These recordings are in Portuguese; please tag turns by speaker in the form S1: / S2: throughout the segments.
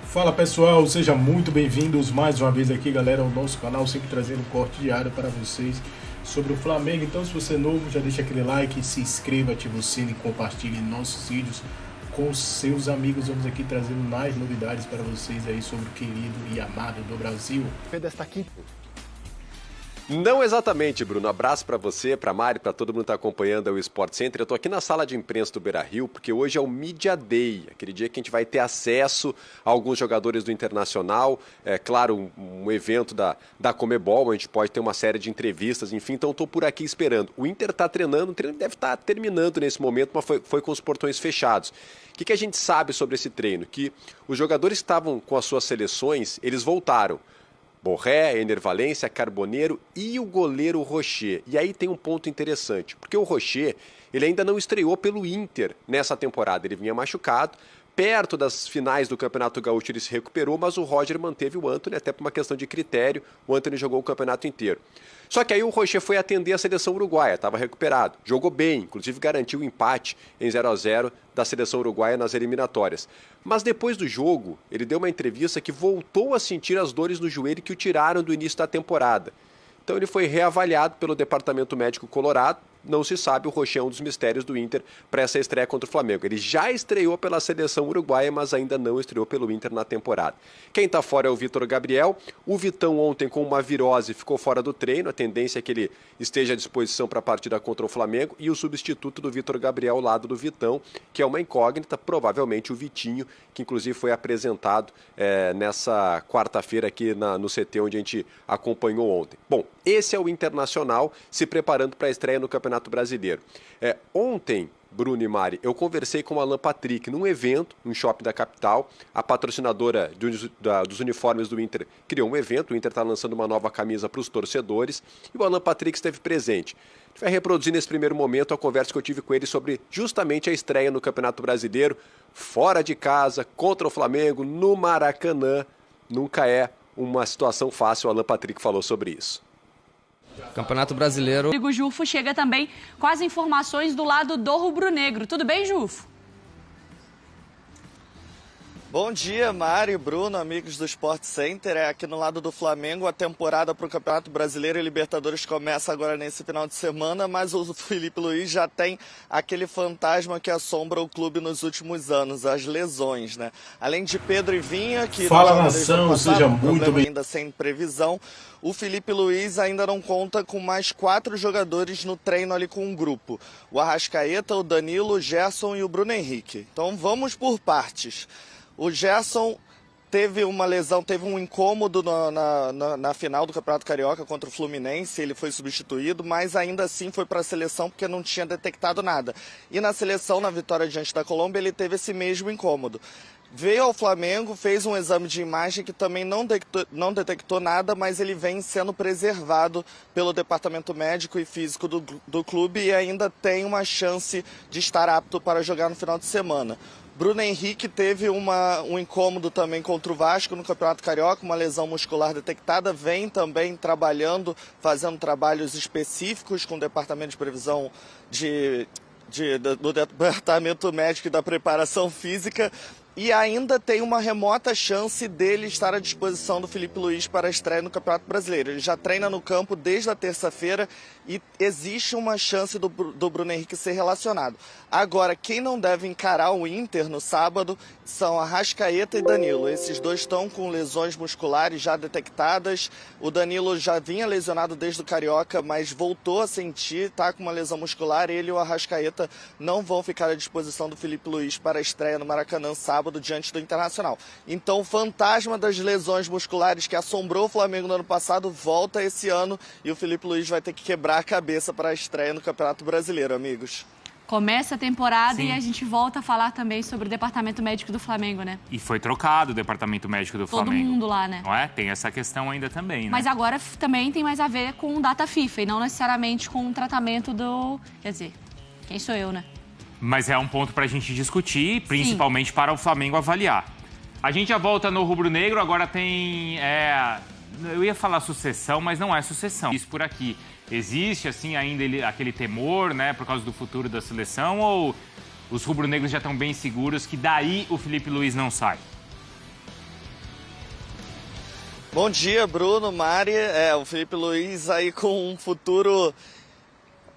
S1: Fala pessoal, sejam muito bem-vindos mais uma vez aqui, galera, ao nosso canal, sempre trazendo um corte diário para vocês sobre o Flamengo. Então, se você é novo, já deixa aquele like, se inscreva, ative o sino e compartilhe nossos vídeos com seus amigos. Vamos aqui trazendo mais novidades para vocês aí sobre o querido e amado do Brasil.
S2: Desta quinta.
S3: Não exatamente, Bruno. Abraço para você, para Mari, para todo mundo que está acompanhando o Sport Center. Eu estou aqui na sala de imprensa do Beira-Rio, porque hoje é o Media Day, aquele dia que a gente vai ter acesso a alguns jogadores do Internacional. É claro, um evento da Comebol, a gente pode ter uma série de entrevistas, enfim. Então, estou por aqui esperando. O Inter está treinando, o treino deve estar terminando nesse momento, mas foi com os portões fechados. O que a gente sabe sobre esse treino? Que os jogadores que estavam com as suas seleções, eles voltaram. Borré, Ener Valencia, Carboneiro e o goleiro Rocher. E aí tem um ponto interessante, porque o Rocher, ele ainda não estreou pelo Inter nessa temporada, ele vinha machucado. Perto das finais do Campeonato Gaúcho ele se recuperou, mas o Roger manteve o Antony, até por uma questão de critério, o Antony jogou o campeonato inteiro. Só que aí o Rocher foi atender a seleção uruguaia, estava recuperado, jogou bem, inclusive garantiu o empate em 0-0 da seleção uruguaia nas eliminatórias. Mas depois do jogo, ele deu uma entrevista que voltou a sentir as dores no joelho que o tiraram do início da temporada. Então ele foi reavaliado pelo Departamento Médico Colorado. Não se sabe, o Rocher é um dos mistérios do Inter para essa estreia contra o Flamengo. Ele já estreou pela seleção uruguaia, mas ainda não estreou pelo Inter na temporada. Quem está fora é o Vitor Gabriel. O Vitão ontem com uma virose ficou fora do treino. A tendência é que ele esteja à disposição para a partida contra o Flamengo. E o substituto do Vitor Gabriel ao lado do Vitão, que é uma incógnita, provavelmente o Vitinho, que inclusive foi apresentado nessa quarta-feira aqui no CT, onde a gente acompanhou ontem. Bom, esse é o Internacional se preparando para a estreia no Campeonato Brasileiro. Ontem, Bruno e Mari, eu conversei com o Alan Patrick num evento, num shopping da capital. A patrocinadora dos uniformes do Inter criou um evento, o Inter está lançando uma nova camisa para os torcedores e o Alan Patrick esteve presente. A gente vai reproduzir nesse primeiro momento a conversa que eu tive com ele sobre justamente a estreia no Campeonato Brasileiro, fora de casa, contra o Flamengo, no Maracanã. Nunca é uma situação fácil, o Alan Patrick falou sobre isso.
S4: Campeonato Brasileiro.
S5: O Jufo chega também com as informações do lado do rubro-negro. Tudo bem, Jufo?
S2: Bom dia, Mário, Bruno, amigos do Sport Center. Aqui no lado do Flamengo, a temporada para o Campeonato Brasileiro e Libertadores começa agora nesse final de semana, mas o Felipe Luiz já tem aquele fantasma que assombra o clube nos últimos anos, as lesões, né? Além de Pedro e Vinha, que
S1: Fala, nação, seja muito bem.
S2: Ainda sem previsão, o Felipe Luiz ainda não conta com mais 4 jogadores no treino ali com um grupo. O Arrascaeta, o Danilo, o Gerson e o Bruno Henrique. Então vamos por partes. O Gerson teve uma lesão, teve um incômodo na final do Campeonato Carioca contra o Fluminense, ele foi substituído, mas ainda assim foi para a seleção porque não tinha detectado nada. E na seleção, na vitória diante da Colômbia, ele teve esse mesmo incômodo. Veio ao Flamengo, fez um exame de imagem que também não detectou nada, mas ele vem sendo preservado pelo departamento médico e físico do clube e ainda tem uma chance de estar apto para jogar no final de semana. Bruno Henrique teve um incômodo também contra o Vasco no Campeonato Carioca, uma lesão muscular detectada, vem também trabalhando, fazendo trabalhos específicos com o departamento de previsão do departamento médico e da preparação física. E ainda tem uma remota chance dele estar à disposição do Felipe Luiz para a estreia no Campeonato Brasileiro. Ele já treina no campo desde a terça-feira e existe uma chance do Bruno Henrique ser relacionado. Agora, quem não deve encarar o Inter no sábado são Arrascaeta e Danilo. Esses dois estão com lesões musculares já detectadas. O Danilo já vinha lesionado desde o Carioca, mas voltou a sentir, está com uma lesão muscular. Ele e o Arrascaeta não vão ficar à disposição do Felipe Luiz para a estreia no Maracanã sábado diante do Internacional. Então o fantasma das lesões musculares que assombrou o Flamengo no ano passado volta esse ano e o Felipe Luiz vai ter que quebrar a cabeça para a estreia no Campeonato Brasileiro, amigos.
S5: Começa a temporada.
S6: Sim.
S5: E a gente volta a falar também sobre o departamento médico do Flamengo, né?
S6: E foi trocado o departamento médico do
S5: Todo
S6: Flamengo.
S5: mundo lá, né?
S6: Não é? Tem essa questão ainda também, né?
S5: Mas agora também tem mais a ver com data FIFA e não necessariamente com o tratamento do... Quer dizer, quem sou eu, né?
S6: Mas é um ponto pra gente discutir, principalmente para o Flamengo avaliar. A gente já volta no rubro-negro, agora tem... eu ia falar sucessão, mas não é sucessão. Isso por aqui. Existe, assim, ainda aquele temor, né, por causa do futuro da seleção, ou os rubro-negros já estão bem seguros que daí o Felipe Luiz não sai?
S2: Bom dia, Bruno, Mari. O Filipe Luiz aí com um futuro,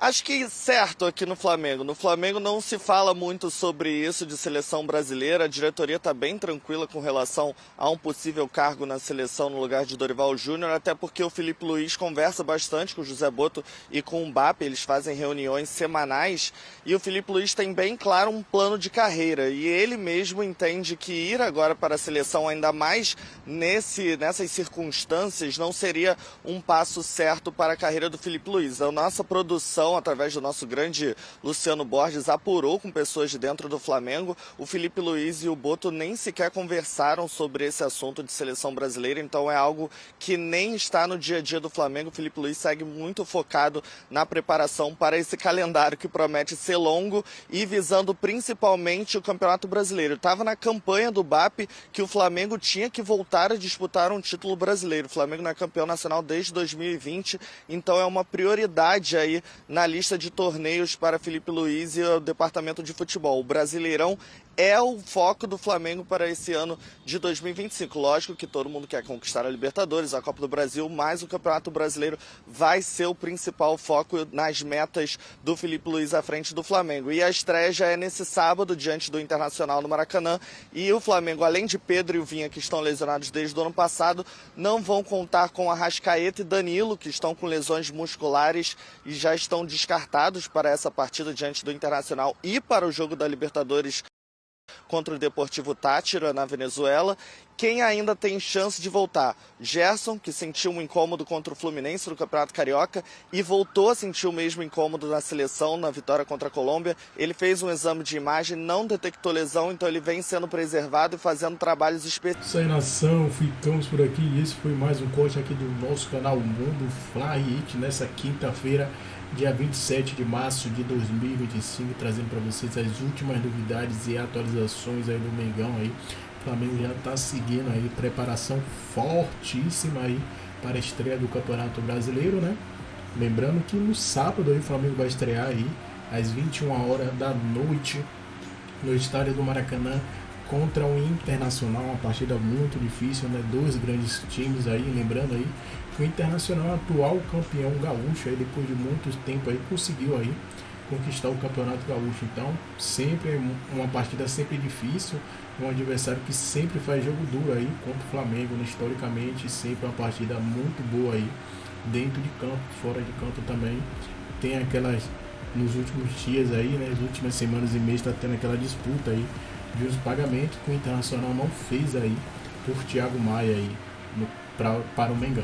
S2: acho que certo aqui no Flamengo. No Flamengo não se fala muito sobre isso de seleção brasileira. A diretoria está bem tranquila com relação a um possível cargo na seleção no lugar de Dorival Júnior, até porque o Filipe Luiz conversa bastante com o José Botto e com o Mbappé. Eles fazem reuniões semanais e o Filipe Luiz tem bem claro um plano de carreira. E ele mesmo entende que ir agora para a seleção, ainda mais nessas circunstâncias, não seria um passo certo para a carreira do Filipe Luiz. A nossa produção, através do nosso grande Luciano Borges, apurou com pessoas de dentro do Flamengo. O Filipe Luiz e o Botto nem sequer conversaram sobre esse assunto de seleção brasileira, então é algo que nem está no dia a dia do Flamengo. O Filipe Luiz segue muito focado na preparação para esse calendário que promete ser longo e visando principalmente o Campeonato Brasileiro. Estava na campanha do BAP que o Flamengo tinha que voltar a disputar um título brasileiro. O Flamengo não é campeão nacional desde 2020, então é uma prioridade aí na lista de torneios para Filipe Luiz e o departamento de futebol. O Brasileirão é o foco do Flamengo para esse ano de 2025. Lógico que todo mundo quer conquistar a Libertadores, a Copa do Brasil, mas o Campeonato Brasileiro vai ser o principal foco nas metas do Filipe Luiz à frente do Flamengo. E a estreia já é nesse sábado, diante do Internacional no Maracanã. E o Flamengo, além de Pedro e o Vinha, que estão lesionados desde o ano passado, não vão contar com Arrascaeta e Danilo, que estão com lesões musculares e já estão descartados para essa partida diante do Internacional e para o jogo da Libertadores contra o Deportivo Táchira, na Venezuela. Quem ainda tem chance de voltar? Gerson, que sentiu um incômodo contra o Fluminense no Campeonato Carioca e voltou a sentir o mesmo incômodo na seleção, na vitória contra a Colômbia. Ele fez um exame de imagem, não detectou lesão, então ele vem sendo preservado e fazendo trabalhos específicos.
S1: Isso aí, nação, ficamos por aqui. Esse foi mais um corte aqui do nosso canal Mundo Fly It, nessa quinta-feira, dia 27 de março de 2025, trazendo para vocês as últimas novidades e atualizações aí do Mengão aí. O Flamengo já está seguindo aí, preparação fortíssima aí para a estreia do Campeonato Brasileiro, né? Lembrando que no sábado aí o Flamengo vai estrear aí às 21 horas da noite no estádio do Maracanã contra o Internacional, uma partida muito difícil, né? Dois grandes times aí, lembrando aí que o Internacional, atual campeão gaúcho, aí depois de muito tempo aí conseguiu aí conquistar o Campeonato Gaúcho. Então, sempre é uma partida sempre difícil, um adversário que sempre faz jogo duro aí contra o Flamengo, né? Historicamente, sempre uma partida muito boa aí, dentro de campo, fora de campo também. Tem aquelas, nos últimos dias aí, né? Nas últimas semanas e meses, está tendo aquela disputa aí de os pagamentos que o Internacional não fez aí por Thiago Maia aí para o Mengão.